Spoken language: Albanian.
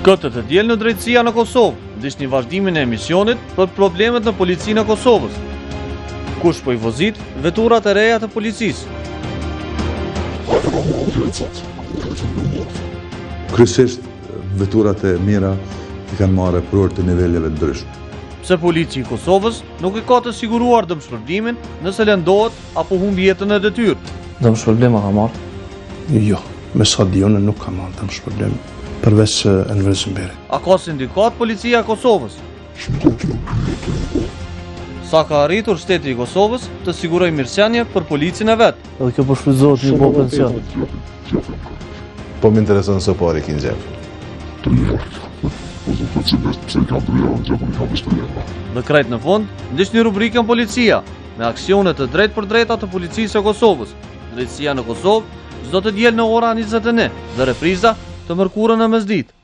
Këtë të diel në drejtësia në Kosovë, ndiqni vazhdimin e emisionit për problemet në policinë e Kosovës. Kush po I vozit veturat e reja të policisë? Kryesisht veturat e mira I kanë marrë prur të niveleve të ndryshme. Pse policia I Kosovës nuk I ka të siguruar dëmshpërblimin nëse lëndohet apo humb jetën e detyrë? Dëmshpërblim ka marrë? Jo, me sa di unë nuk ka marrë dëmshpërblim, përveç Enver Zymberit. A ka sindikat policia e Kosovës? Sa ka arritur shteti I Kosovës të sigurojë mirëqenie për policinë e vet? Edhe kjo po shfrytëzohet një bo pension. Po më intereson se pari ki në gjep. Dhe krejt në fund, ndiqni rubrikën Policia, me aksionet të drejt për drejta të policisë e Kosovës. Drejtësia në Kosovë, çdo të diel në ora 21 dhe repriza të mërkurën e mesditë.